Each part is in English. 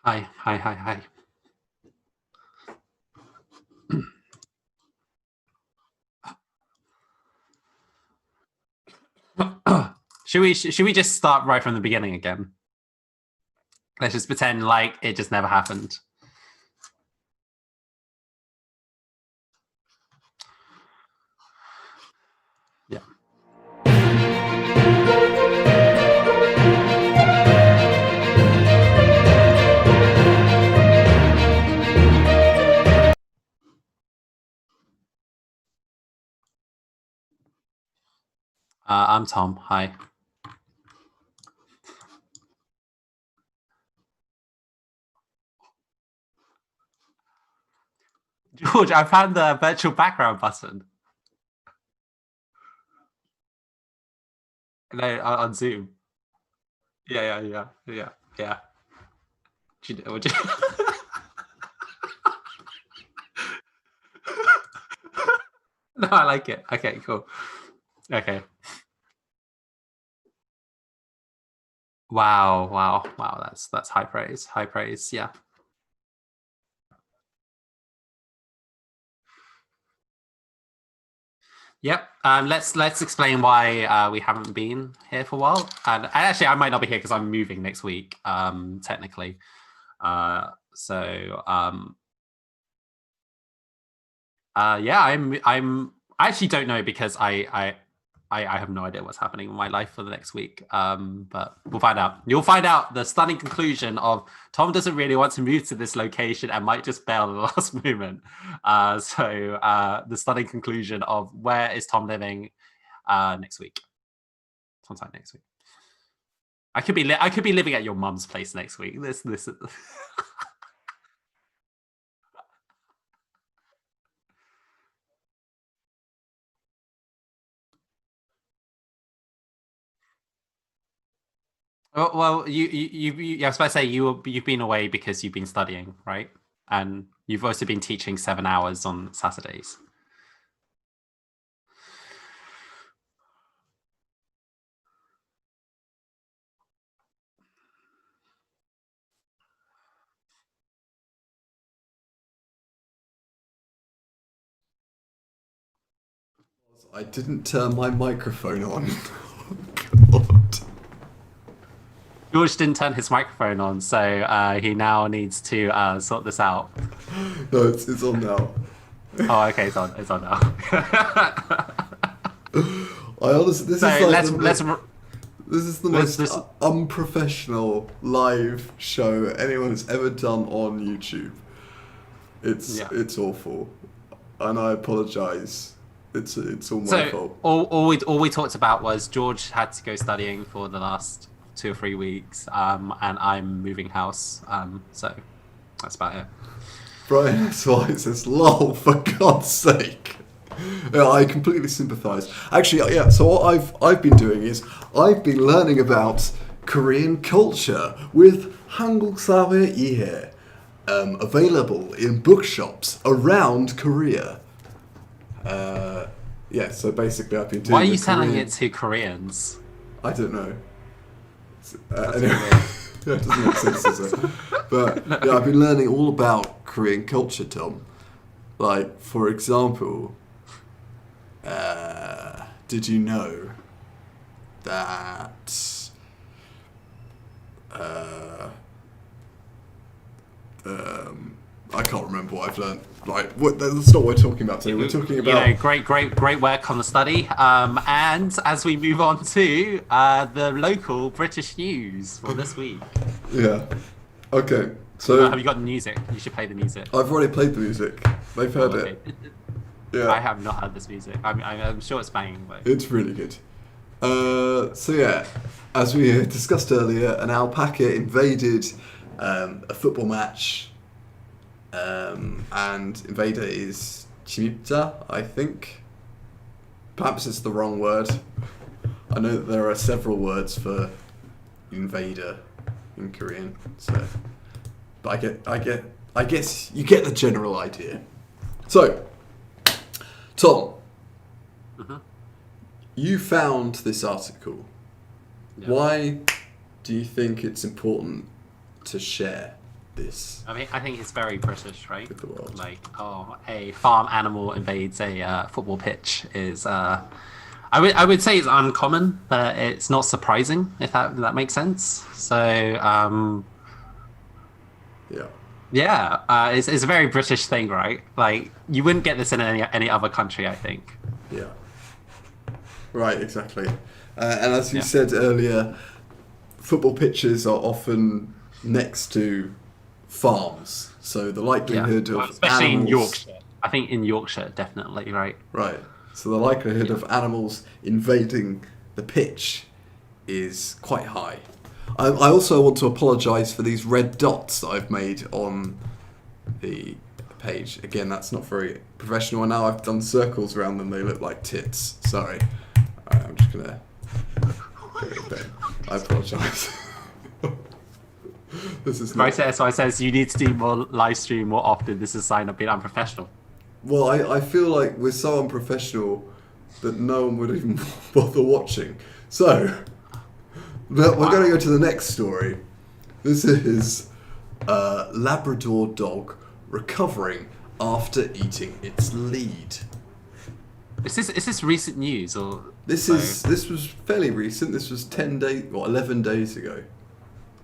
Hi, hi, hi, hi. Should we just start right from the beginning again? Let's just pretend like it just never happened. Yeah. I'm Tom. Hi. George, I found the virtual background button. No, on Zoom. Yeah. Would you... No, I like it. Okay, cool. Okay. Wow. That's high praise. High praise. Yeah. Yep. Let's explain why we haven't been here for a while. And actually, I might not be here because I'm moving next week. Technically. So yeah, I actually don't know because I have no idea what's happening in my life for the next week. But we'll find out. You'll find out the stunning conclusion of Tom doesn't really want to move to this location and might just bail at the last moment. The stunning conclusion of where is Tom living next week, sometime next week. I could be living at your mum's place next week. This well, I was about to say you've been away because you've been studying, right? And you've also been teaching 7 hours on Saturdays. I didn't turn my microphone on. Oh, God. George didn't turn his microphone on, so he now needs to sort this out. No, it's on now. Oh, okay, it's on. It's on now. I honestly, So this is the let's most just unprofessional live show anyone has ever done on YouTube. yeah. It's awful, and I apologise. It's all my So fault. all we talked about was George had to go studying for the last 2 or 3 weeks, and I'm moving house. So that's about it. Brian, that's why it says "lol" for God's sake. Yeah, I completely sympathise. Actually, yeah. So what I've been doing is I've been learning about Korean culture with Hangul Sawe Ihe, available in bookshops around Korea. Yeah. So basically, I've been Why are doing the you selling Korean. it to Koreans? I don't know. That's Anyway, really weird. that doesn't make sense, does it? But yeah, No. I've been learning all about Korean culture, Tom. Like, for example, did you know that uh, I can't remember what I've learned. Like, that's not what we're talking about today. We're talking about Great work on the study. And as we move on to the local British news for this week. yeah. Okay, Have so you got the music? You should play the music. I've already played the music. They've Oh, heard okay. it. I Yeah, have not heard this music. I'm sure it's banging, but it's really good. So yeah, as we discussed earlier, an alpaca invaded a football match, and invader is chimipta, I think. Perhaps it's the wrong word. I know that there are several words for invader in Korean, so but I guess you get the general idea. So, Tom, Mhm. you found this article. Yeah. Why do you think it's important to share? this I think it's very British, right? with the world. Like, oh, a farm animal invades a football pitch is. I would say it's uncommon, but it's not surprising if that makes sense. So, Yeah. yeah, it's a very British thing, right? Like, you wouldn't get this in any other country, I think. Yeah. Right, exactly. And as you Yeah. said earlier, football pitches are often next to farms, so the likelihood Well, of especially in animals, Yorkshire. I think in Yorkshire, definitely, right? right? So the likelihood of animals invading the pitch is quite high. I also want to apologise for these red dots that I've made on the page. Again, that's not very professional. And now I've done circles around them. They look like tits. Sorry. Alright, I'm just gonna get rid of them. I apologise. This is not. Right, so I says you need to do more live stream more often. This is a sign of being unprofessional. Well, I feel like we're so unprofessional that no one would even bother watching. So, we're going to go to the next story. This is a Labrador dog recovering after eating its lead. Is this recent news or This was fairly recent. This was 10 days or 11 days ago.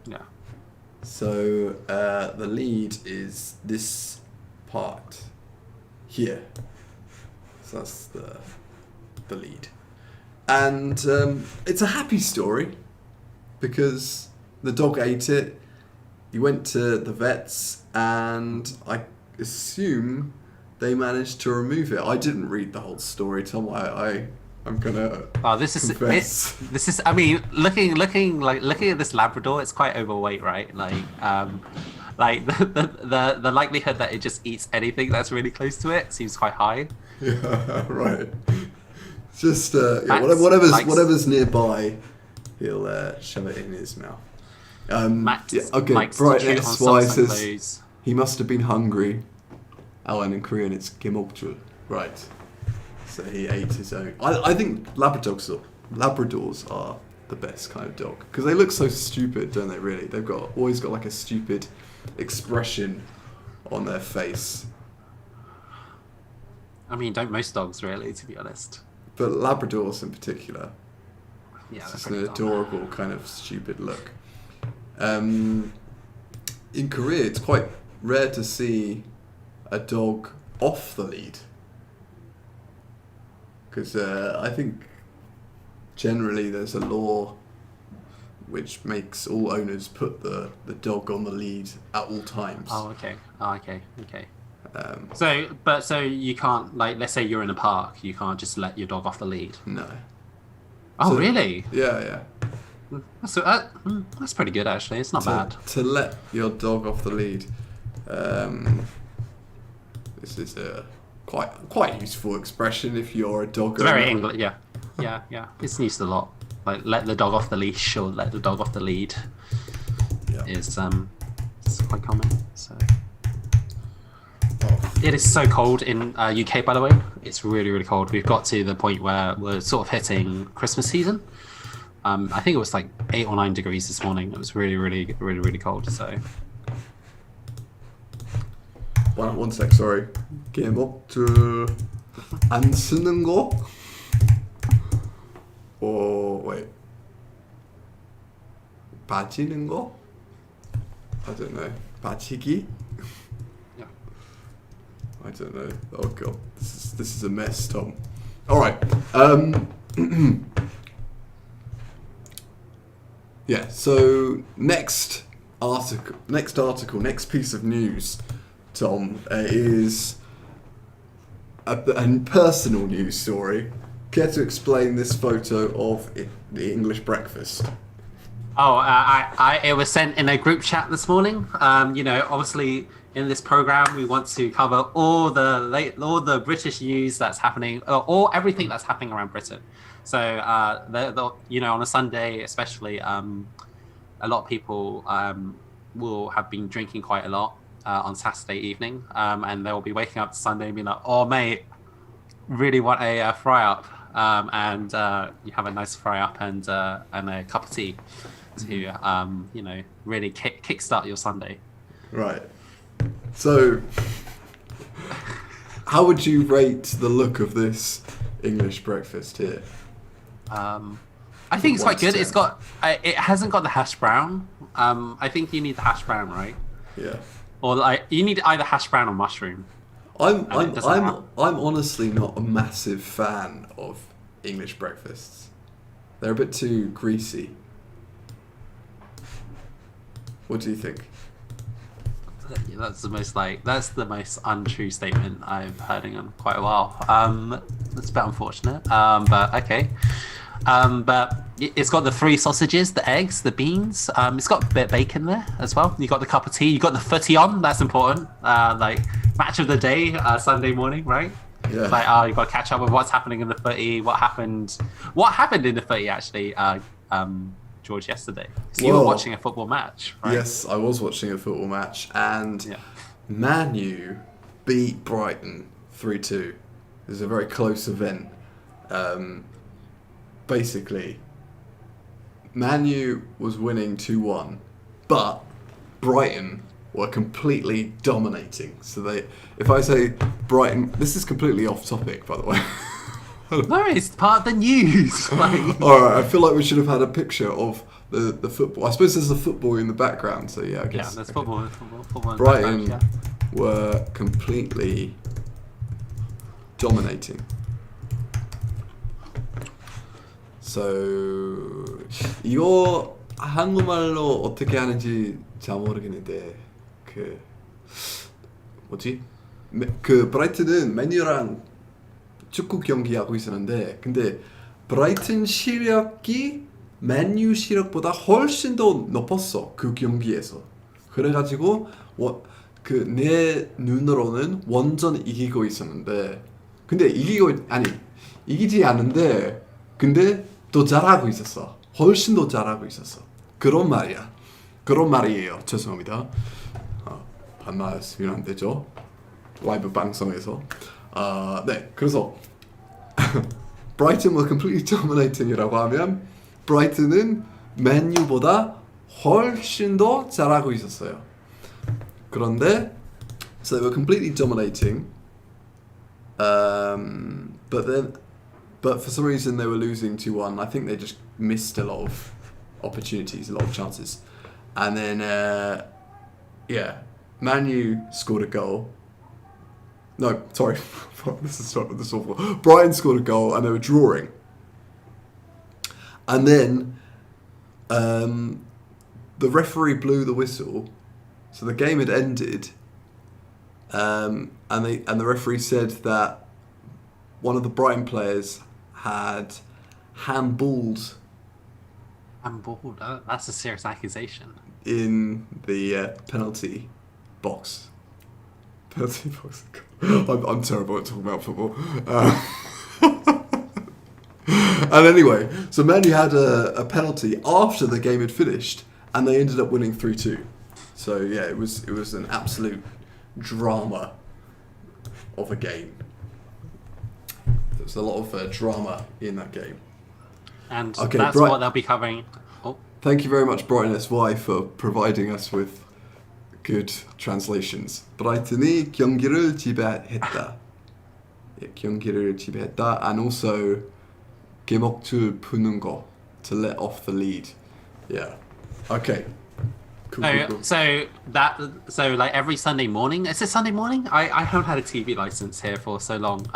yeah? So the lead is this part here. So that's the lead, and it's a happy story because the dog ate it. He went to the vets, and I assume they managed to remove it. I didn't read the whole story, Tom. I'm gonna. Oh, this is confess. this is. I mean, looking at this Labrador, it's quite overweight, right? Like the likelihood that it just eats anything that's really close to it seems quite high. Yeah, right. Just Max whatever's nearby, he'll shove it in his mouth. Max okay. likes to Bright chew on S socks Y and says clothes. he must have been hungry. And in Korean it's 김옥줄. Right. So he ate his own. I think Labradors are the best kind of dog because they look so stupid, don't they? Really, they've always got like a stupid expression on their face. I mean, don't most dogs really, to be honest? But Labradors in particular, Yeah, it's just they're an pretty dumb. adorable kind of stupid look. In Korea, it's quite rare to see a dog off the lead. Because I think generally there's a law which makes all owners put the dog on the lead at all times. Oh, okay. Oh, okay. Um, So you can't, like, let's say you're in a park, you can't just let your dog off the lead. no. Oh, So- really? Yeah. So that's pretty good actually. It's not bad. To let your dog off the lead. This is a quite useful expression if you're a dog It's very owner. English. Yeah. It's used a lot. Like let the dog off the leash or let the dog off the lead Yeah. is it's quite common. So Oh, it is so cold in UK, by the way. It's really really cold. We've got to the point where we're sort of hitting Christmas season. I think it was like 8 or 9 degrees this morning. It was really cold. So one sec, sorry. 김옥줄 안 쓰는 거? Wait. 빠지는 거? I don't know. 빠지기? yeah. I don't know. Oh god, this is a mess, Tom. All right. Yeah. So next piece of news, Tom, is a personal news story. Care to explain this photo of the English breakfast? Oh, it was sent in a group chat this morning. Obviously in this program we want to cover all the British news that's happening, or everything that's happening around Britain. So, on a Sunday especially, a lot of people will have been drinking quite a lot on Saturday evening, and they'll be waking up Sunday and being like, "Oh, mate, really want a fry up," and you have a nice fry up and a cup of tea to really kickstart your Sunday. Right. So, how would you rate the look of this English breakfast here? I think it's quite good. It's got. It hasn't got the hash brown. I think you need the hash brown, right? Yeah. Or like you need either hash brown or mushroom. I'm honestly not a massive fan of English breakfasts. They're a bit too greasy. What do you think? That's the most untrue statement I've heard in quite a while. It's a bit unfortunate. But okay. But it's got the 3 sausages, the eggs, the beans. It's got a bit of bacon there as well. You got the cup of tea. You got the footy on. That's important. Like match of the day, Sunday morning, right? Yeah. It's like you got to catch up with what's happening in the footy. What happened in the footy actually? George, yesterday. So you were watching a football match, right? Yes, I was watching a football match, and Man U beat Brighton 3-2. It was a very close event. Basically, Man U was winning 2-1, but Brighton were completely dominating. So if I say Brighton, this is completely off topic, by the way. No, it's part of the news. Alright, I feel like we should have had a picture of the football. I suppose there's a football in the background, so yeah, I guess. Yeah, there's football in Brighton the background, were completely dominating. So 이거 한국말로 어떻게 하는지 잘 모르겠는데 그 브라이튼은 맨유랑 축구 경기하고 있었는데 근데 브라이튼 시력이 맨유 시력보다 훨씬 더 높았어 그 경기에서. 그래가지고 그 내 눈으로는 완전 이기고 있었는데 근데 이기지 않는데 근데 더 잘하고 있었어. 훨씬 더 잘하고 있었어. 그런 말이에요. 죄송합니다. 반말쓰면 안 되죠. 라이브 방송에서. 네, 그래서 Brighton were completely dominating이라고 하면 브라이튼은 맨유보다 훨씬 더 잘하고 있었어요. 그런데 so they were completely dominating, but for some reason they were losing 2-1. I think they just missed a lot of opportunities, a lot of chances, and then Man U scored a goal. No, sorry, this is awful. Brighton scored a goal and they were drawing. And then the referee blew the whistle, so the game had ended. And the referee said that one of the Brighton players had handballed. Handballed? That's a serious accusation. In the penalty box. Penalty box. I'm terrible at talking about football. And anyway, so Man U had a penalty after the game had finished, and they ended up winning 3-2. So yeah, it was an absolute drama of a game. There was a lot of drama in that game. And that's what they'll be covering. Oh. Thank you very much, Brighton SY, for providing us with good translations. 브라이튼이 경기를 지배했다. 경기를 지배했다, and also 개목줄 푸는 거, to let off the lead. Yeah. Okay. Cool. So like every Sunday morning. Is it Sunday morning? I haven't had a TV license here for so long.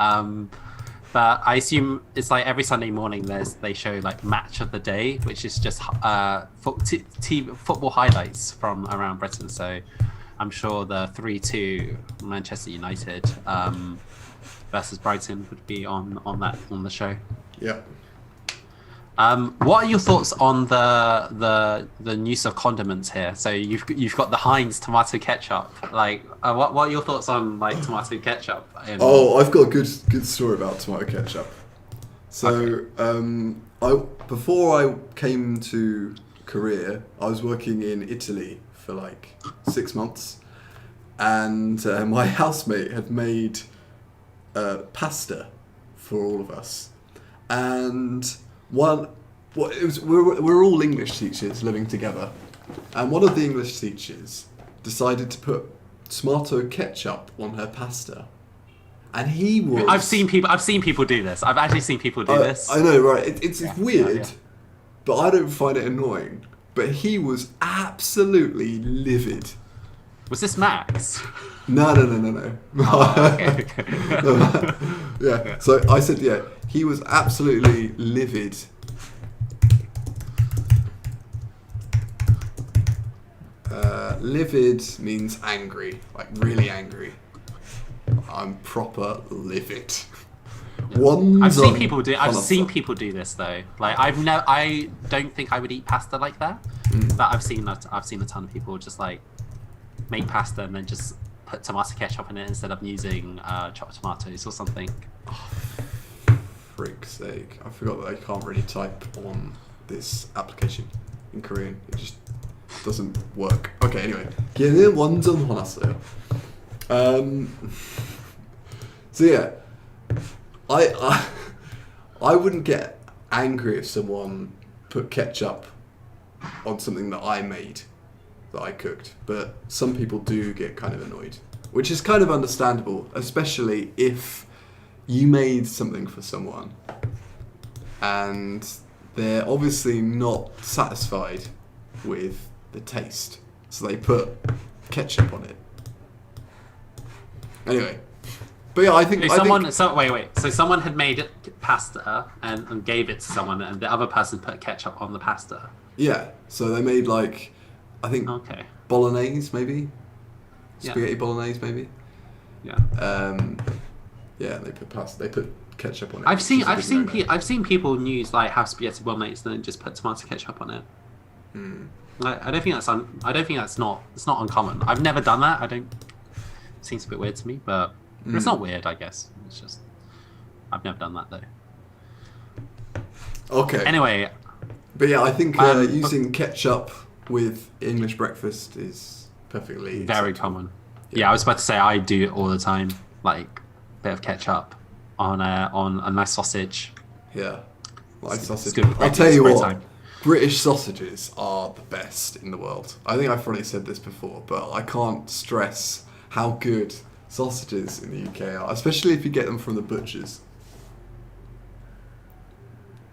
But I assume it's like every Sunday morning they show like match of the day, which is just football highlights from around Britain. So I'm sure the 3-2 Manchester United versus Brighton would be on the show. Yeah. What are your thoughts on the use of condiments here? So you've got the Heinz tomato ketchup. Like, what are your thoughts on like tomato ketchup? I've got a good story about tomato ketchup. So, before I came to Korea, I was working in Italy for like 6 months, and my housemate had made pasta for all of us, and we're all English teachers living together, and one of the English teachers decided to put tomato ketchup on her pasta, and he was. I've seen people do this. I've actually seen people do this. I know, right? It's weird, yeah. but I don't find it annoying. But he was absolutely livid. Was this Max? No. Oh, okay. Yeah. So I said, yeah, he was absolutely livid. Livid means angry, like really angry. I'm proper livid. I've seen people do this though. Like I don't think I would eat pasta like that, but I've seen a ton of people just like make pasta and then just put tomato ketchup in it instead of using chopped tomatoes or something. Oh, frick's sake! I forgot that I can't really type on this application in Korean. It just doesn't work. Okay, anyway. 얘는 완전 화났어요. So yeah, I wouldn't get angry if someone put ketchup on something that I made, that I cooked, but some people do get kind of annoyed, which is kind of understandable, especially if you made something for someone and they're obviously not satisfied with the taste, so they put ketchup on it. Anyway, but yeah, I think So someone had made pasta and gave it to someone, and the other person put ketchup on the pasta. Yeah, so they made like, I think bolognese maybe, spaghetti bolognese maybe. Yeah. Yeah, they put pasta. They put ketchup on it. I've seen people use like have spaghetti bolognese and then just put tomato ketchup on it. I don't think that's not uncommon. I've never done that. It seems a bit weird to me, but it's not weird, I guess. It's just I've never done that though. Okay. Anyway, but yeah, I think using ketchup with English breakfast is perfectly very common. Yeah, I was about to say I do it all the time. Like a bit of ketchup on a nice sausage. Yeah, nice sausage. Good. I'll tell you what. Time. British sausages are the best in the world. I think I've probably said this before, but I can't stress how good sausages in the UK are, especially if you get them from the butchers.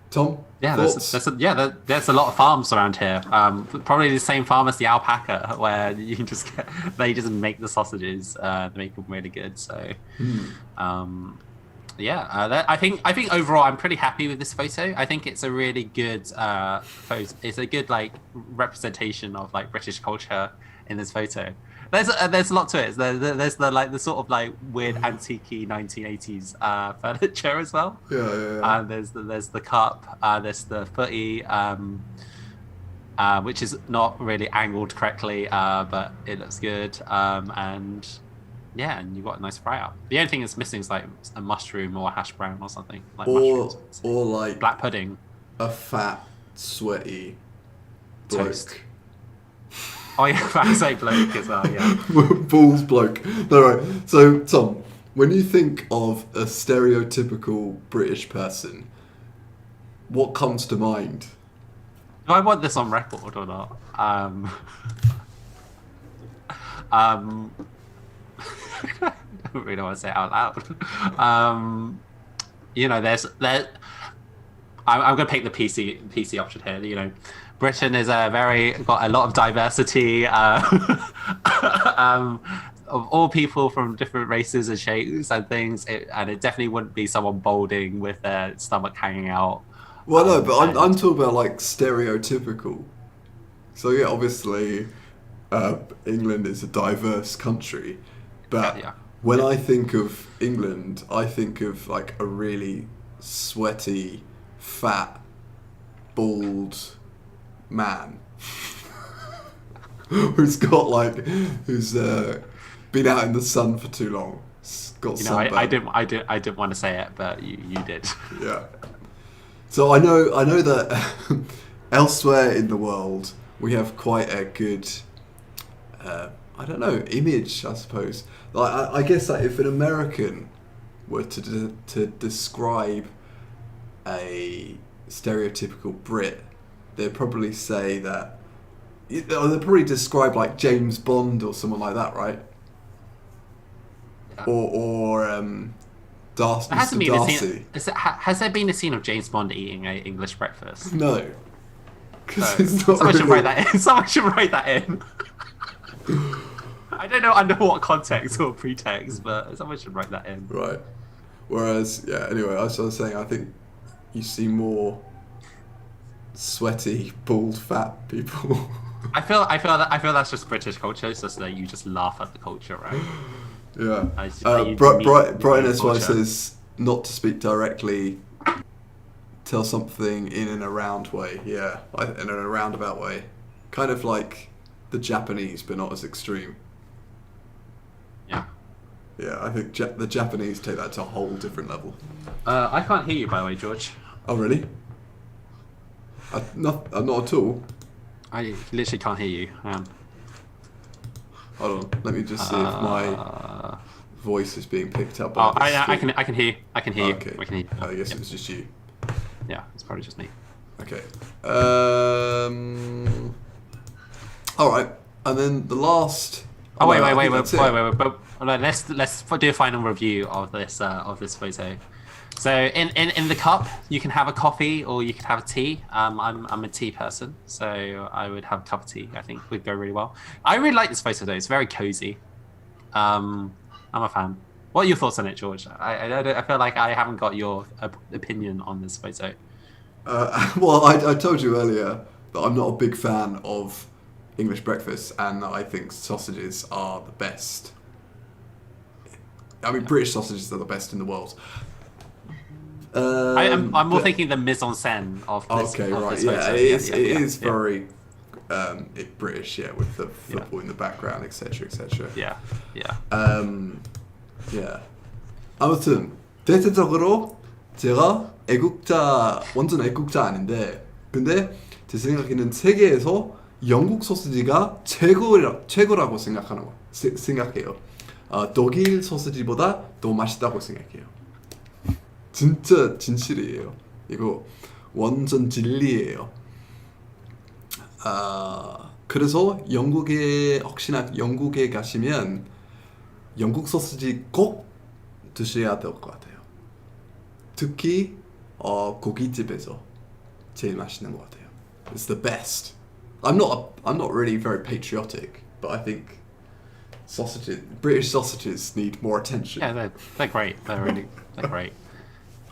Tom? Yeah, thoughts? there's a lot of farms around here. Probably the same farm as the alpaca, where you can they just make the sausages. They make them really good. So, I think overall I'm pretty happy with this photo. I think it's a really good photo. It's a good like representation of like British culture in this photo. There's a lot to it. There's the sort of like weird antique 1980s furniture as well. Yeah. There's the cup. There's the footy, which is not really angled correctly, but it looks good. And you've got a nice fry up. The only thing that's missing is like a mushroom or a hash brown or something. Like mushrooms. Or like black pudding. A fat, sweaty bloke. Toast. Oh yeah, I say bloke as well, yeah. Balls bloke. No, right. So, Tom, when you think of a stereotypical British person, what comes to mind? Do I want this on record or not? I don't really want to say it out loud. I'm going to pick the PC option here. You know, Britain is got a lot of diversity of all people from different races and shapes and things, and it definitely wouldn't be someone balding with their stomach hanging out. Well, no, but I'm talking about like stereotypical. So yeah, obviously, England is a diverse country, but when I think of England, I think of like a really sweaty, fat, bald man who's been out in the sun for too long. I didn't want to say it, but you did. Yeah. So I know that elsewhere in the world we have quite a good image, I suppose. Like I guess that if an American were to describe a stereotypical Brit, they'd probably say that they're probably described like James Bond or someone like that, right? Yeah. Or There hasn't Mr. been a Darcy. scene. Has there been a scene of James Bond eating a English breakfast? No, because So, it's not someone should really. write that in. Someone should write that in. I don't know under what context or pretext, but someone should write that in. Right. Whereas, yeah. Anyway, as I was saying, I think you see more sweaty, bald, fat people. I feel that's just British culture. It's just that you just laugh at the culture, right? Yeah. You Brian meet SY culture. says not to speak directly. Tell something in an around way. Yeah, in a roundabout way. Kind of like the Japanese, but not as extreme. Yeah. Yeah, I think the Japanese take that to a whole different level. I can't hear you, by the way, George. Oh, really? Not at all. I literally can't hear you. Hold on, let me just see if my voice is being picked up. Oh, By I can hear you. I can hear you. Okay. I can hear you. I guess it was just you. Yeah, it's probably just me. Okay. All right, and then the last. Oh wait. That's it. But let's do a final review of this photo. So in the cup, you can have a coffee or you can have a tea. I'm a tea person, so I would have a cup of tea. I think would go really well. I really like this photo though. It's very cozy. I'm a fan. What are your thoughts on it, George? I feel like I haven't got your opinion on this photo. Well, I told you earlier that I'm not a big fan of English breakfast, and that I think sausages are the best. I mean, British sausages are the best in the world. I'm more thinking the mise en scène of this. Okay, of right. this Yeah, photo. it is very British, yeah, with the football Yeah. in the background, etc., etc. Yeah. Yeah. 아무튼 대체적으로 제가 완전 애국자 아닌데, 근데 제 생각에는 세계에서 영국 소시지가 최고라고 생각해요. 독일 소시지보다 더 맛있다고 생각해요. 진짜 진실이에요. 이거 완전 진리예요. 그래서 혹시나 영국에 가시면 영국 소시지 꼭 드셔야 될 것 같아요. 특히 고깃집에서 제일 맛있는 것 같아요. It's the best. I'm not really very patriotic, but I think British sausages need more attention. Yeah, they're great. They're great.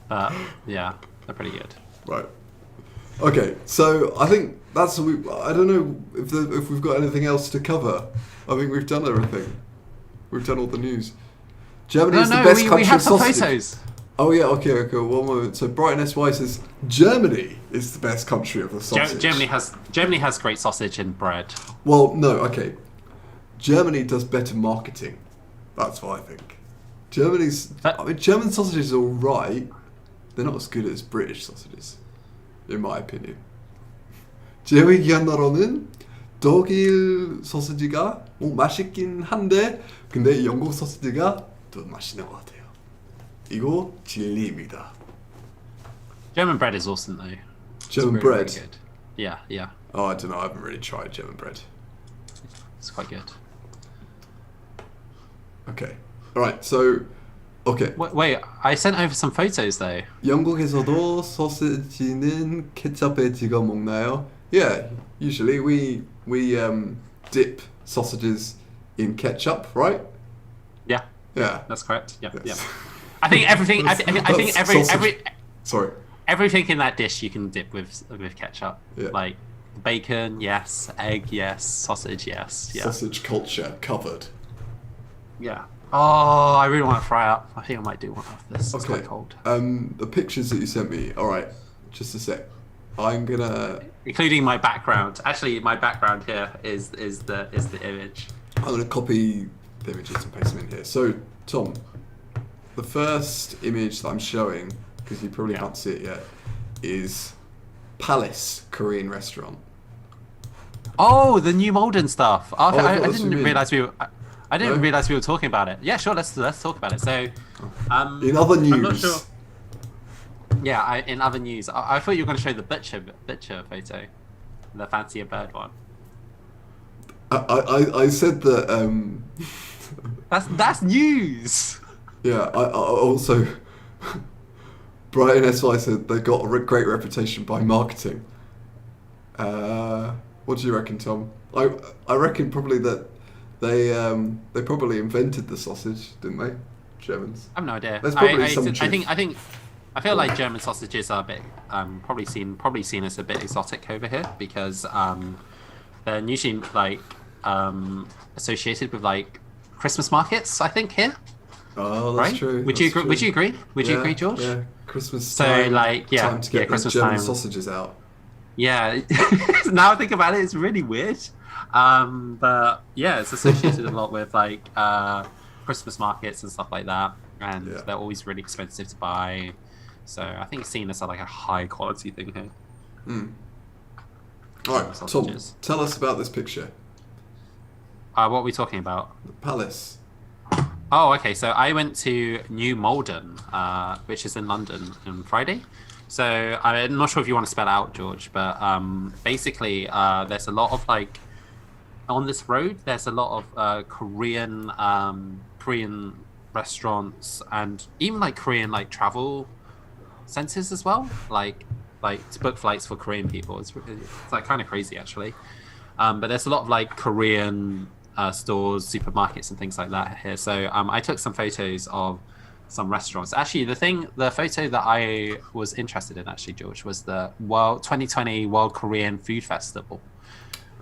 But yeah, they're pretty good. Right. Okay, so I think I don't know if we've got anything else to cover. I think we've done everything. We've done all the news. Germany is the best country we have of some sausage. photos. Oh yeah, okay. One moment. So Brighton SY says Germany is the best country of the sausage. Germany has great sausage and bread. Well, no, okay. Germany does better marketing. That's what I think. German sausages are alright. They're not as good as British sausages, in my opinion. 제 의견으로는 독일 소시지가 맛있긴 한데, 근데 영국 소시지가 더 맛있는 것 같아요. 이거 진리입니다. German bread is awesome though. German It's bread. really good. Yeah. Oh, I don't know. I haven't really tried German bread. It's quite good. Okay. All right. So, okay. Wait, I sent over some photos though. 영국에서도 소시지는 케첩에 찍어 먹나요? Yeah. Usually we dip sausages in ketchup, right? Yeah. Yeah. That's correct. Yeah. Yes. Yeah. I think everything. I think Sorry. everything in that dish you can dip with ketchup. Yeah. Like bacon, yes. Egg, yes. Sausage, yes. Yeah. Sausage culture covered. Yeah. Oh, I really want to fry up. I think I might do one of this. It's quite cold. The pictures that you sent me. All right. Just a sec. I'm gonna. Including my background. Actually, my background here is the image. I'm gonna copy the images and paste them in here. So, Tom, the first image that I'm showing, because you probably can't see it yet, is Palace Korean restaurant. Oh, the new Malden stuff. Okay, I that's what you didn't mean. realize we were. I didn't No? realize we were talking about it. Yeah, sure. Let's talk about it. So, In other news, I'm not sure. Yeah, in other news, I thought you were going to show the butcher photo, the fancier bird one. I said that. That's news. Yeah. I also. Brian SY said they got a great reputation by marketing. What do you reckon, Tom? I reckon probably that they probably invented the sausage, didn't they? Germans. I have no idea. There's probably some I feel like German sausages are a bit probably seen as a bit exotic over here because they're usually like associated with like Christmas markets. I think here. Oh, that's right? true. Would that's you agree? true. Would you agree? Would you agree, George? Yeah, Christmas So time. like Time to get the Christmas German time. sausages out. Yeah. Now I think about it, it's really weird. But yeah, it's associated a lot with like Christmas markets and stuff like that, and they're always really expensive to buy. So I think it's seen as like a high quality thing here. All right, Tom, tell us about this picture. What are we talking about? The palace. Oh, okay. So I went to New Malden, which is in London, on Friday. So I'm not sure if you want to spell it out, George, but basically there's a lot of like on this road. There's a lot of Korean restaurants and even like Korean like travel centers as well. Like to book flights for Korean people. It's like kind of crazy actually. But there's a lot of like Korean stores, supermarkets, and things like that here. So I took some photos of some restaurants. Actually, the photo that I was interested in, actually, George, was the 2020 World Korean Food Festival.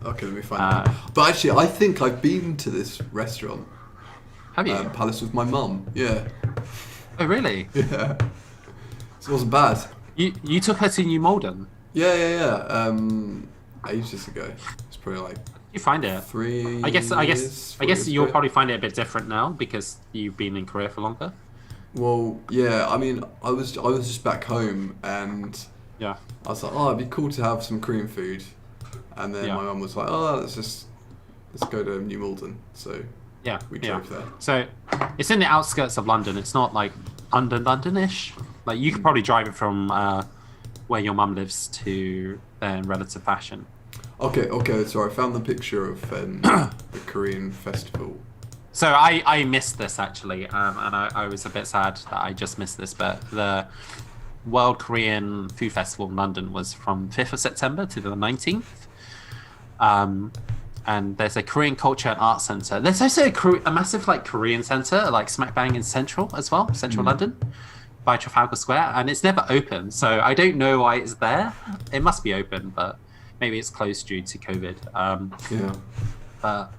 Okay, let me find that. But actually, I think I've been to this restaurant. Have you? Palace with my mum. Yeah. Oh, really? Yeah. So it wasn't bad. You took her to New Malden? Yeah. Ages ago. It's probably like. You find it? 3 I guess years you'll ago. probably find it a bit different now because you've been in Korea for longer. Well, yeah. I mean, I was just back home and Yeah. I was like, oh, it'd be cool to have some Korean food, and then my mum was like, oh, let's go to New Malden. So Yeah. we drove there. So it's in the outskirts of London. It's not like London-ish. Like you could probably drive it from where your mum lives to in relative fashion. Okay. So I found the picture of the Korean festival. So I missed this actually, and I was a bit sad that I just missed this. But the World Korean Food Festival in London was from 5th of September to the 19th. And there's a Korean Culture and Arts Centre. There's also a massive like Korean centre, like smack bang in Central as well, Central London, by Trafalgar Square, and it's never open. So I don't know why it's there. It must be open, but maybe it's closed due to COVID. But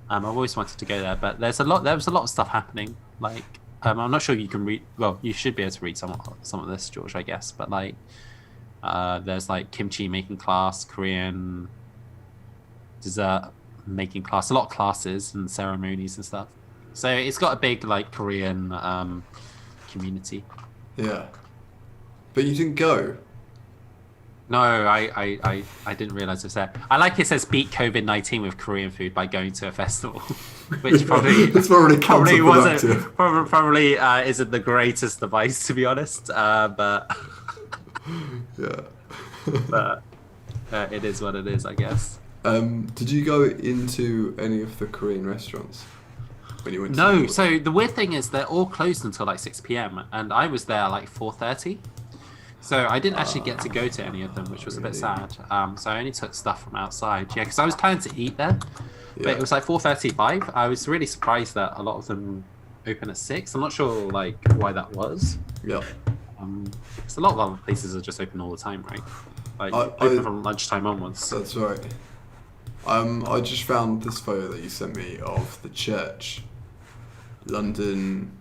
I've always wanted to go there. But there was a lot of stuff happening. Like I'm not sure you can read. Well, you should be able to read some of this, George, I guess. But like there's like kimchi making class, Korean dessert making class, a lot of classes and ceremonies and stuff. So it's got a big like Korean community. Yeah. But you didn't go? No, I didn't realize it was there. I like it says beat COVID-19 with Korean food by going to a festival, which probably it's probably wasn't probably isn't the greatest advice, to be honest. But yeah. But it is what it is, I guess. Did you go into any of the Korean restaurants when you went? No. So the weird thing is they're all closed until like 6 p.m. and I was there like 4:30. So I didn't actually get to go to any of them, which was a bit sad. So I only took stuff from outside. Yeah, because I was planning to eat there, but it was like 4:35. I was really surprised that a lot of them open at 6. I'm not sure like why that was. Yeah. Because a lot of other places are just open all the time, right? Like open from lunchtime onwards. That's right. I just found this photo that you sent me of the church, London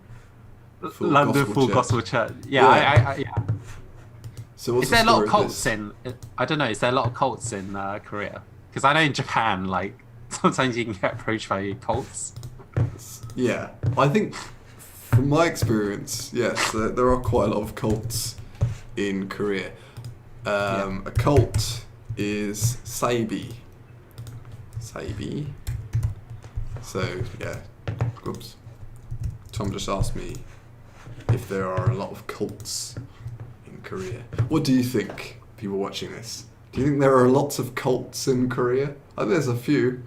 Full Gospel Church. Yeah. So what's is there a lot of story cults in? I don't know. Is there a lot of cults in Korea? Because I know in Japan, like sometimes you can get approached by cults. Yeah, I think from my experience, yes, there are quite a lot of cults in Korea. A cult is Saibi. So yeah, oops. Tom just asked me if there are a lot of cults in Korea. What do you think, people watching this? Do you think there are lots of cults in Korea? I think there's a few.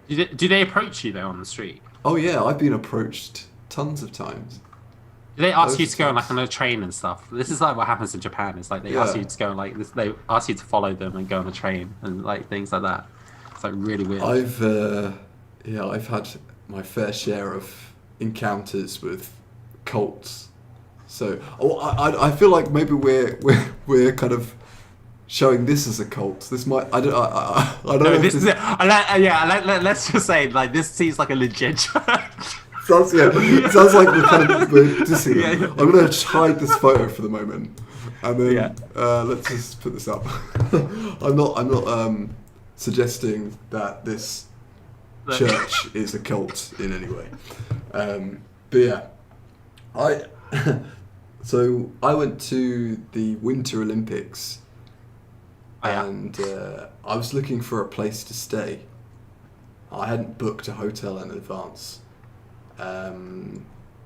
Do they approach you though on the street? Oh yeah, I've been approached tons of times. Do they ask Loads you of to go times. on a train and stuff? This is like what happens in Japan. It's like they ask Yeah, you to go they ask you to follow them and go on a train and like things like that. It's like really weird. I've had my fair share of encounters with cults. So, I feel like maybe we're kind of showing this as a cult. This might I don't know No, if this is this it. Let's just say like this seems like a legit church. sounds it sounds like we're dissing Yeah, them. yeah. I'm gonna hide this photo for the moment, and then Yeah. let's just put this up. I'm not suggesting that this church is a cult in any way. But yeah, I so I went to the Winter Olympics, Oh, yeah. and I was looking for a place to stay. I hadn't booked a hotel in advance,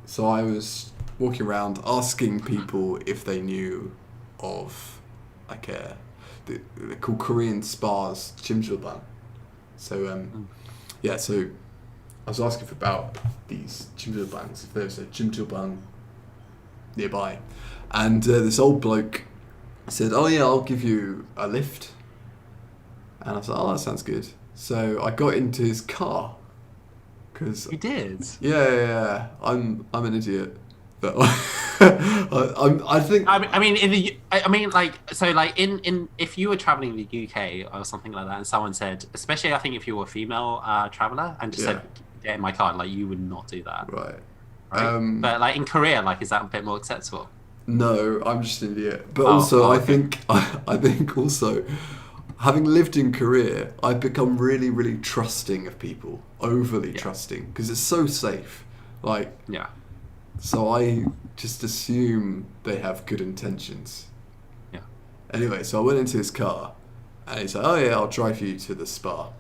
so I was walking around asking people if they knew of like they're called Korean spas, Chimchulban. So yeah, so I was asking about these Chimchulbans, if there's a Chimchulban nearby, and this old bloke said, "Oh yeah, I'll give you a lift," and I was like, "Oh, that sounds good." So I got into his car because You did. yeah, I'm an idiot, but I think I mean, like, so, like, in if you were traveling in the UK or something like that, and someone said, especially, I think if you were a female traveler and just Yeah. said, "Get in my car," like, you would not do that, right. right? But like in Korea, like, is that a bit more acceptable? No, I'm just an idiot. But Oh, also, oh, I okay. think I think also, having lived in Korea, I've become really, really trusting of people, overly trusting, because it's so safe. Like, Yeah, so I just assume they have good intentions. yeah, Anyway, so I went into his car, and he said, "Oh yeah, I'll drive you to the spa."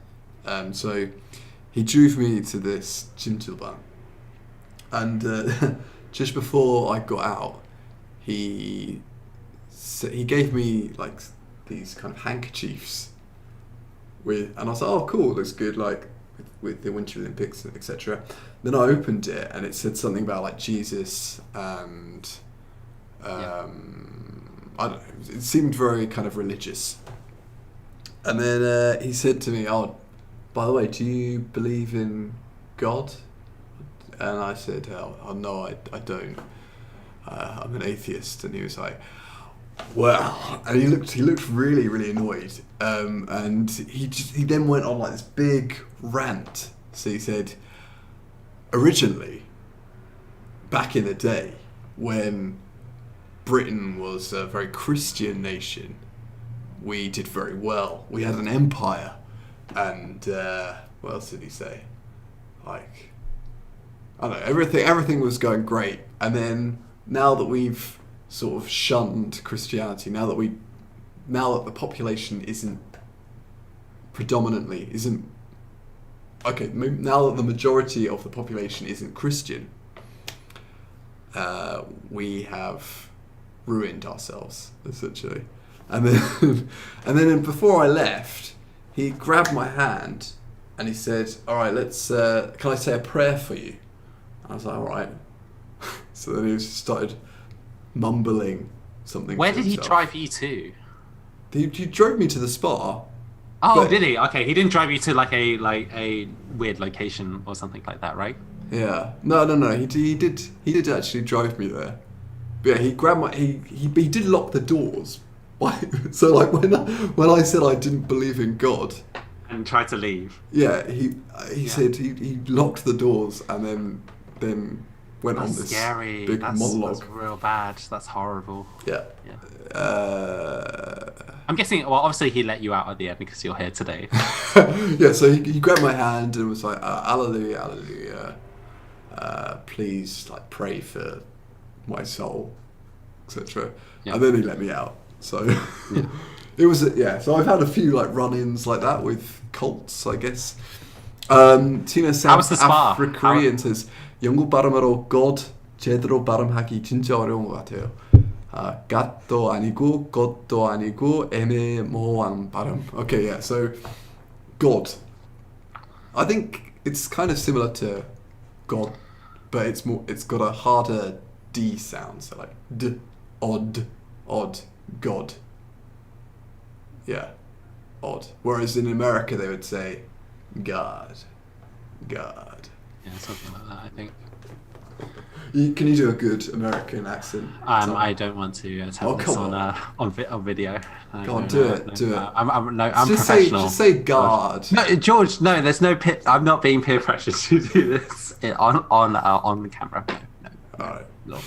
So he drove me to this Jimtilban, and just before I got out, he he gave me like these kind of handkerchiefs with, and I was like, "Oh, cool, looks good." Like with the Winter Olympics, etc. Then I opened it, and it said something about like Jesus and I don't know. It seemed very kind of religious. And then he said to me, "Oh, by the way, do you believe in God?" And I said, "Oh no, I don't. I'm an atheist." And he was like, "Well," and he looked really, really annoyed. And he then went on like this big rant. So he said, originally, back in the day, when Britain was a very Christian nation, we did very well. We had an empire, and what else did he say? Like, I don't know, everything was going great. And then now that we've sort of shunned Christianity, now that the population isn't now that the majority of the population isn't Christian, we have ruined ourselves, essentially. And then before I left, he grabbed my hand and he said, "All right, let's can I say a prayer for you?" I was like, "All right." So then he just started mumbling something. Where to did he himself. drive you to? He drove me to the spa. Oh, But- did he? Okay, he didn't drive you to like a weird location or something like that, right? Yeah. No. He did actually drive me there. But yeah, he grabbed my he did lock the doors. So like when I said I didn't believe in God, And tried to leave. yeah, he said he locked the doors and then went on That's this scary. big That's monologue. real bad. That's horrible. Yeah. Yeah. Uh, I'm guessing. Well, obviously he let you out at the end because you're here today. yeah, so he grabbed my hand and was like, "Alleluia, alleluia. Please, like, pray for my soul, etc." Yeah. And then he let me out. So Yeah. it was So I've had a few like run-ins like that with cults, I guess. Tina How was South the spa? Africa Korean says, "영국 발음으로 God 제대로 발음하기 진짜 어려운 것 같아요. 갓도 아니고 god도 아니고 애매모호한 발음." Okay, yeah. So God. I think it's kind of similar to God, but it's got a harder D sound, so like d, odd, God. Yeah, odd. Whereas in America they would say God. Yeah, something like that, I think. Can you do a good American accent? I don't want to attempt this come on video. Go on, do it. I'm Just professional. Just say God. No, George. No, there's no I'm not being peer pressured to do this on the camera. No. All right. No.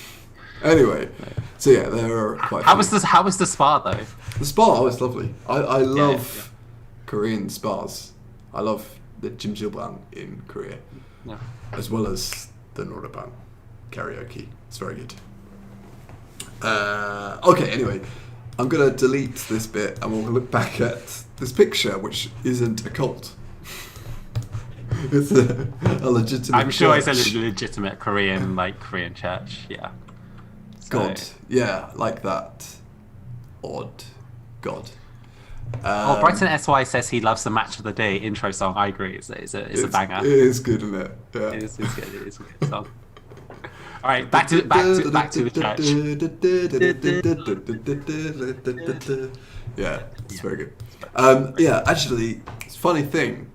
Anyway, so yeah, there are quite. How was the spa though? The spa was lovely. I love Korean spas. I love the jjimjilbang in Korea, as well as the noraebang karaoke. It's very good. Okay, anyway, I'm gonna delete this bit and we'll look back at this picture, which isn't a cult. It's a legitimate. I'm sure church. it's a legitimate Korean church. Yeah. God, yeah, like that. Odd, God. Brighton SY says he loves the Match of the Day intro song. I agree. It's a banger. It is good, isn't it? Yeah. It is good. It is a good song. All right, back to the church. Yeah, it's very good. Yeah, actually, it's a funny thing.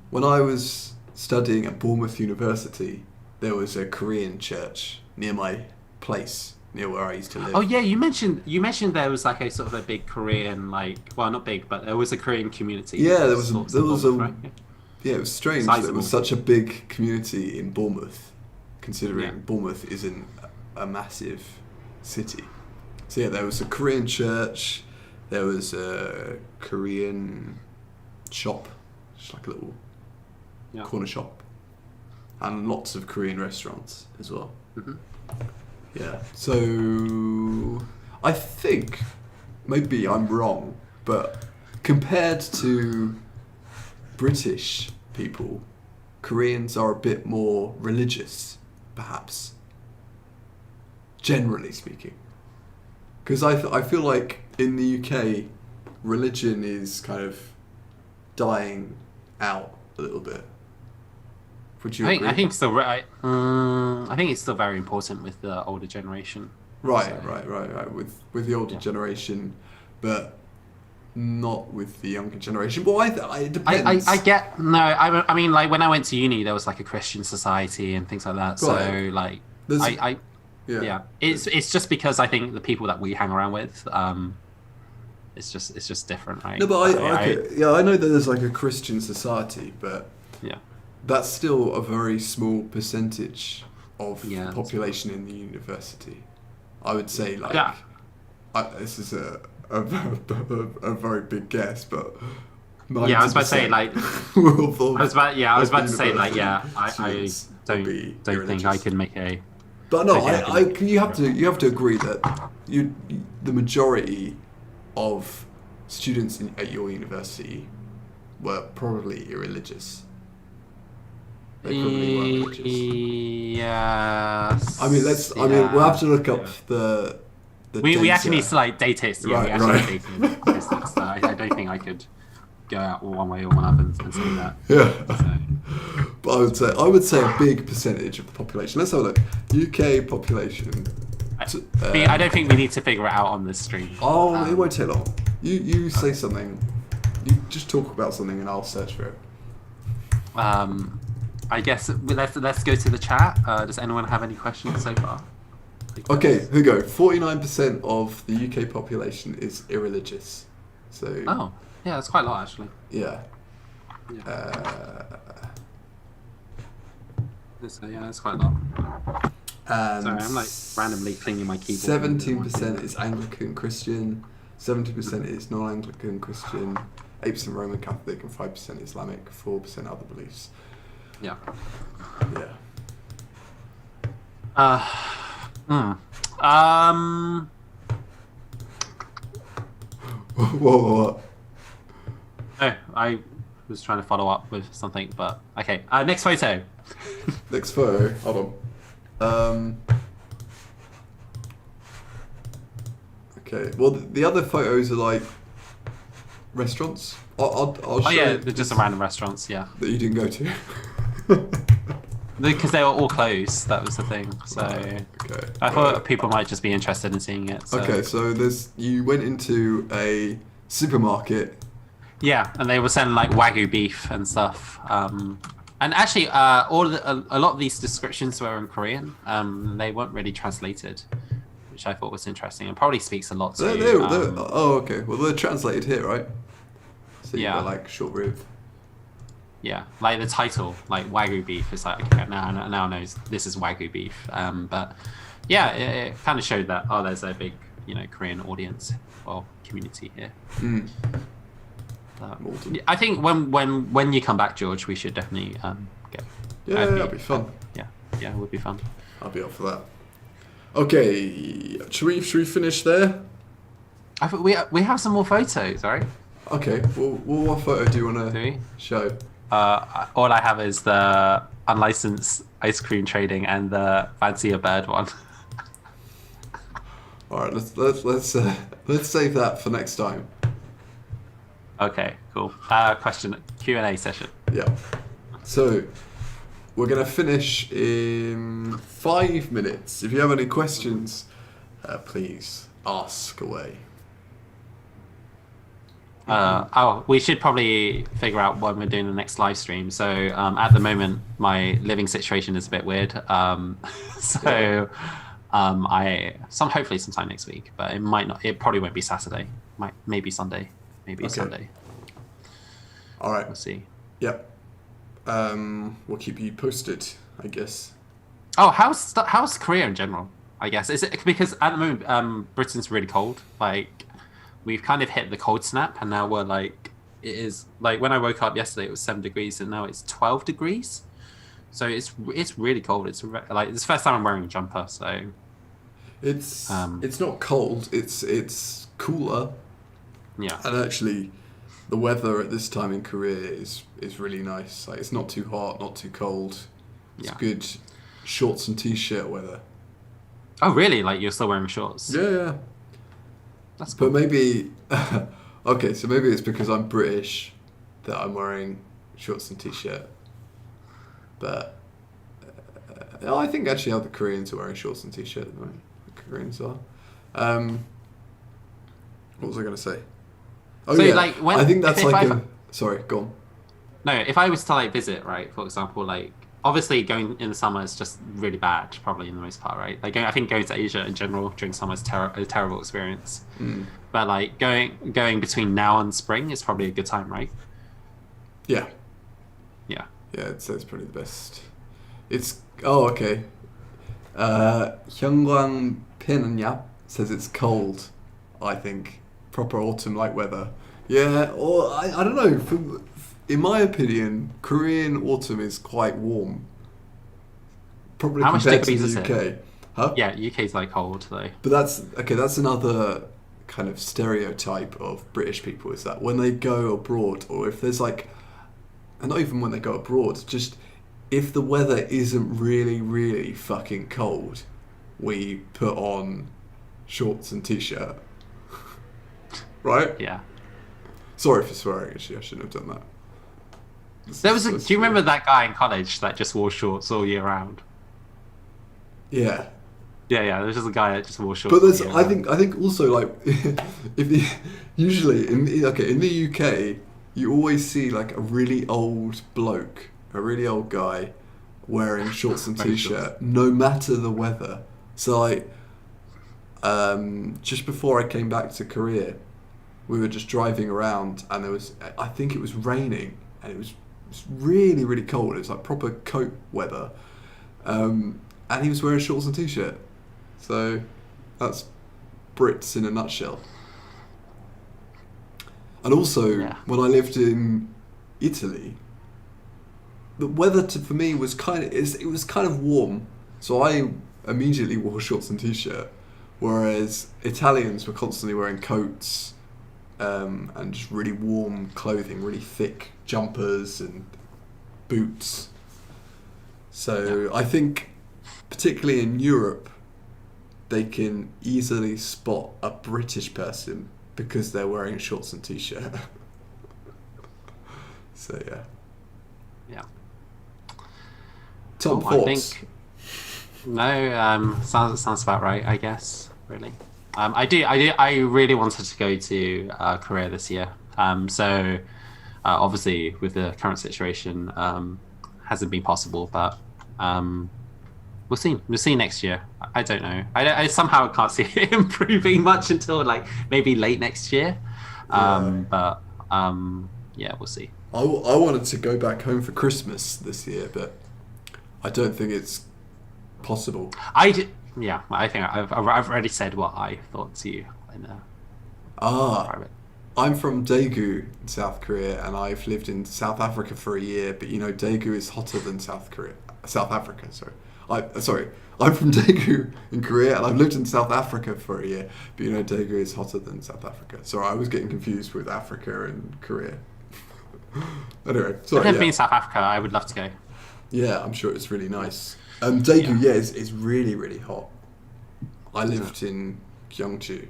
When I was studying at Bournemouth University, there was a Korean church near my place, near where I used to live. Oh yeah, you mentioned there was like a sort of a big Korean well, not big, but there was a Korean community. Yeah, there was right? Yeah, it was strange Sizable. that there was such a big community in Bournemouth, considering Bournemouth isn't a massive city. So yeah, there was a Korean church, there was a Korean shop, just like a little corner shop, and lots of Korean restaurants as well. Mm-hmm. Yeah, so I think maybe I'm wrong, but compared to British people, Koreans are a bit more religious, perhaps, generally speaking. Because I feel like in the UK, religion is kind of dying out a little bit. Would you agree? I think it's still right. I think it's still very important with the older generation. Right. With the older generation, but not with the younger generation. Well, it depends. I get no. I mean, like when I went to uni, there was like a Christian society and things like that. So like, it's just because I think the people that we hang around with, it's just different, right? No, but I know that there's like a Christian society, but that's still a very small percentage of the population in the university. I would say, like, this is a very big guess, but 90%. Yeah, I was about to say, like, I was about to say, like, I don't think I can make a. But no, you have to agree that the majority of students at your university were probably irreligious. They probably weren't religious. Yes. I mean, we'll have to look up the we data. actually need to like date it. Yeah, Right. we actually need to date it. So I don't think I could go out one way or one other and say that. Yeah. So. But I would say a big percentage of the population. Let's have a look. UK population. I don't think we need to figure it out on this stream. Oh, it won't take long. You say something. You just talk about something, and I'll search for it. I guess let's go to the chat. Does anyone have any questions so far? Okay, here we go. 49% of the UK population is irreligious. So. Oh, yeah, that's quite a lot actually. Yeah. That's quite a lot. And sorry, I'm like randomly cleaning my keyboard. 17% is Anglican Christian. 70% is non-Anglican Christian. 8% Roman Catholic and 5% Islamic. 4% other beliefs. Yeah. What? Oh, I was trying to follow up with something, but okay. Next photo. Next photo. Hold on. Okay. Well, the other photos are like restaurants. I'll Oh show yeah, you they're just random restaurants. Yeah, that you didn't go to. because they were all closed. That was the thing. So Okay. I thought people might just be interested in seeing it. So. Okay, so you went into a supermarket. Yeah, and they were selling like Wagyu beef and stuff. And actually, a lot of these descriptions were in Korean. They weren't really translated, which I thought was interesting. It probably speaks a lot to. Oh, okay. Well, they're translated here, right? So you Yeah. got like short rib. Yeah, like the title, like Wagyu beef. It's like okay, now knows this is Wagyu beef. But yeah, it kind of showed that there's a big Korean audience or community here. Mm. I think when you come back, George, we should definitely go. Yeah, that'd be fun. Yeah, it would be fun. I'll be up for that. Okay, should we finish there? I thought we have some more photos, right? Okay. Well, what photo do you want Do we? to show? All I have is the unlicensed ice cream trading and the fancy a bird one. All right, let's save that for next time. Okay, cool. Question Q&A session. Yeah. So we're gonna finish in 5 minutes. If you have any questions, please ask away. We should probably figure out when we're doing the next live stream. So at the moment, my living situation is a bit weird. Hopefully sometime next week, but it might not. It probably won't be Saturday. Maybe Sunday. Maybe Sunday. All right. We'll see. Yep. We'll keep you posted, I guess. Oh, how's Korea in general? I guess is it because at the moment Britain's really cold. Like we've kind of hit the cold snap, and now we're like it is like when I woke up yesterday, it was 7 degrees, and now it's 12 degrees. So it's really cold. It's like it's the first time I'm wearing a jumper. So it's not cold. It's cooler. Yeah. And actually, the weather at this time in Korea is really nice. Like it's not too hot, not too cold. It's good shorts and t-shirt weather. Oh really? Like you're still wearing shorts? Yeah. That's cool. But maybe okay, so maybe it's because I'm British that I'm wearing shorts and t-shirt. But I think actually other Koreans are wearing shorts and t-shirt at the moment. The Koreans are. What was I going to say? Oh, so yeah. like when I think that's if like I, a... Sorry, go on. No, if I was to like visit, right, for example, like obviously going in the summer is just really bad, probably in the most part, right? Like I think going to Asia in general during summer is a terrible experience. Mm. But like going between now and spring is probably a good time, right? Yeah. Yeah. Yeah, it's probably the best. It's... Oh, okay. Hyungwang Pin says it's cold, I think. Proper autumn-like weather. Yeah, or I don't know. In my opinion, Korean autumn is quite warm. Probably How much compared to degrees is the UK. it? Huh? Yeah, UK's like cold though. But that's another kind of stereotype of British people is that when they go abroad, or if there's like, and not even when they go abroad, just if the weather isn't really, really fucking cold, we put on shorts and t-shirt. Right? Yeah. Sorry for swearing, actually, I shouldn't have done that. Do you remember that guy in college that just wore shorts all year round? Yeah. Yeah. There's just a guy that just wore shorts. But there's, all year I round. think also like, usually in the UK, you always see like a really old bloke, a really old guy, wearing shorts and t-shirt, no matter the weather. So like, just before I came back to Korea, we were just driving around, and I think it was raining, and it was really, really cold. It was like proper coat weather, and he was wearing shorts and t-shirt. So that's Brits in a nutshell. And also, when I lived in Italy, the weather for me was it was kind of warm, so I immediately wore shorts and t-shirt, whereas Italians were constantly wearing coats. And just really warm clothing, really thick jumpers and boots. So I think, particularly in Europe, they can easily spot a British person because they're wearing shorts and t-shirt. So yeah. Yeah. Tom, Cool. I thoughts? think no. Sounds about right. I guess. Really. I really wanted to go to Korea this year. So obviously with the current situation, hasn't been possible. But we'll see. We'll see next year. I don't know. I somehow can't see it improving much until like maybe late next year. Yeah. But yeah, we'll see. I wanted to go back home for Christmas this year, but I don't think it's possible. Yeah. I think I've already said what I thought to you in Ah, private. I'm from Daegu in South Korea, and I've lived in South Africa for a year. But you know, Daegu is hotter than South Africa. Sorry, I'm from Daegu in Korea, and I've lived in South Africa for a year. But you know, Daegu is hotter than South Africa. Sorry, I was getting confused with Africa and Korea. Anyway, I've sorry. never Yeah, been to South Africa. I would love to go. yeah, I'm sure it's really nice. Daegu, Yeah. yeah, is really really hot. I Is it? lived in Gyeongju,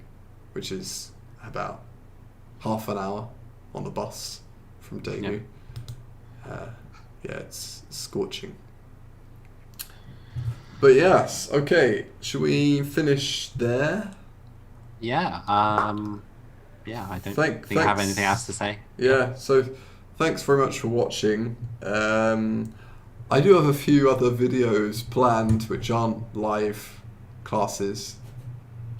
which is about half an hour on a bus from Daegu. Yeah, it's scorching. But yes, okay. Should we finish there? Yeah. Yeah. I don't Thank- think I have thanks. anything else to say. Yeah. So, thanks very much for watching. I do have a few other videos planned which aren't live classes.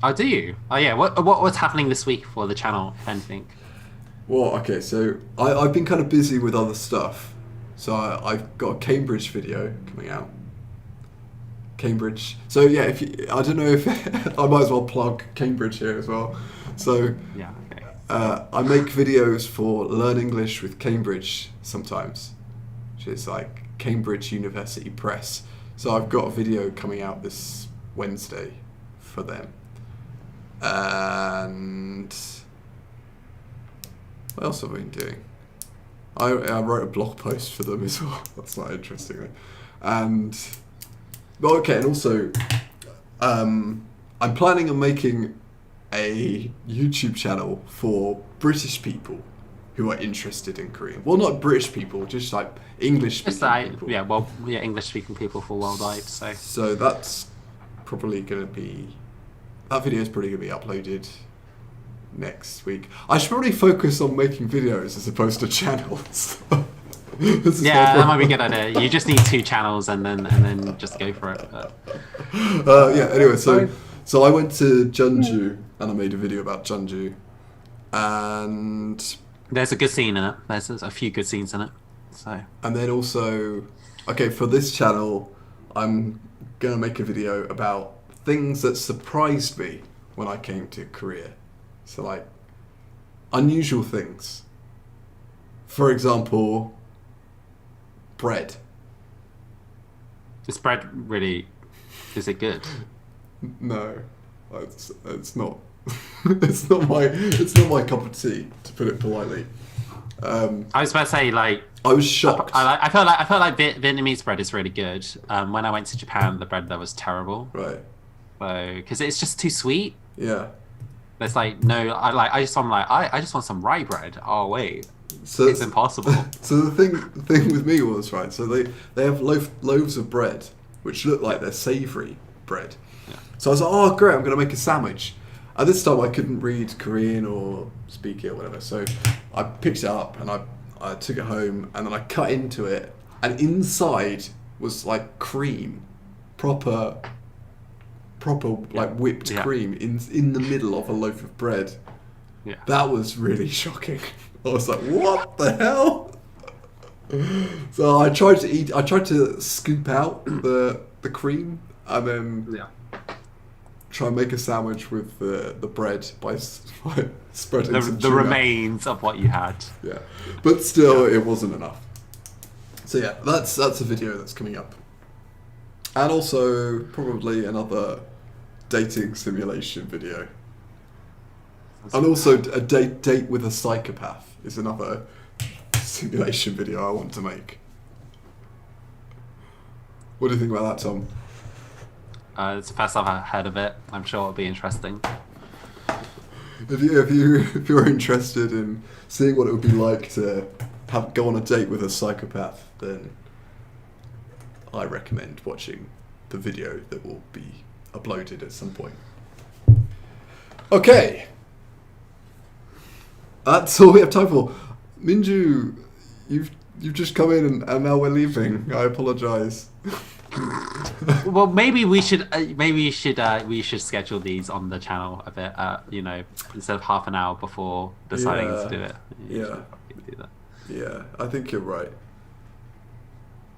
Oh, do you? Oh, yeah. What's happening this week for the channel, if anything? Well, okay. So I've been kind of busy with other stuff. So I've got a Cambridge video coming out. Cambridge. So yeah, I don't know if I might as well plug Cambridge here as well. So Yeah. Okay. I make videos for Learn English with Cambridge sometimes, which is like Cambridge University Press. So I've got a video coming out this Wednesday for them. And what else have I been doing? I wrote a blog post for them as well. That's not interesting. Right? And okay, and also I'm planning on making a YouTube channel for British people who are interested in Korean. Well, not British people, just like English speaking people. Yeah. Well, yeah. English speaking people for worldwide. So So that's probably going to be... That video is probably going to be uploaded next week. I should probably focus on making videos as opposed to channels. This is yeah, my that might be a problem. good idea. You just need 2 channels and then just go for it. But, Yeah, anyway, so I went to Jeonju and I made a video about Jeonju. And there's a good scene in it. There's a few good scenes in it. So then also, okay, for this channel, I'm going to make a video about things that surprised me when I came to Korea. So like, unusual things. For example, bread. this bread really is it good? No, it's not. it's not my cup of tea, to put it politely. I was about to say like I was shocked. I felt like Vietnamese bread is really good. When I went to Japan, the bread there was terrible. Right. So because it's just too sweet. Yeah. There's like no. I just want some rye bread. Oh wait, So it's impossible. So the thing with me was, right, so they have loaves of bread which look like they're savoury bread. Yeah. So I was like, oh great, I'm going to make a sandwich. At this time I couldn't read Korean or speak it or whatever, so I picked it up and I took it home and then I cut into it, and inside was like cream, proper like whipped Yeah. cream in the middle of a loaf of bread. Yeah. That was really shocking. I was like, what the hell? So I tried to scoop out the cream and then Yeah. try and make a sandwich with the bread by spreading some The tuna. remains of what you had. Yeah, but still, it wasn't enough. So yeah, that's a video that's coming up, and also probably another dating simulation video, and also a date with a psychopath is another simulation video I want to make. What do you think about that, Tom? It's the first time I've heard of it. I'm sure it'll be interesting. If you're interested in seeing what it would be like to go on a date with a psychopath, then I recommend watching the video that will be uploaded at some point. Okay. That's all we have time for. Minju, you've just come in and now we're leaving. I apologise. Well, maybe we should schedule these on the channel a bit. Instead of half an hour before deciding to do it. Do that. Yeah, I think you're right.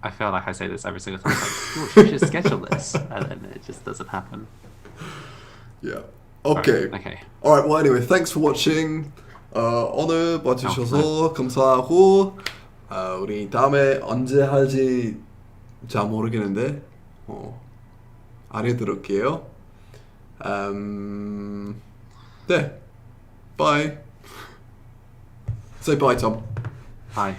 I feel like I say this every single time. Like, we should schedule this, and then it just doesn't happen. Yeah. Okay. Okay. All right. Well, anyway, thanks for watching. 오늘 봐주셔서 감사하고 우리 다음에 언제 할지 잘 모르겠는데 알려드릴게요. 네. Bye. Say bye, Tom. Bye.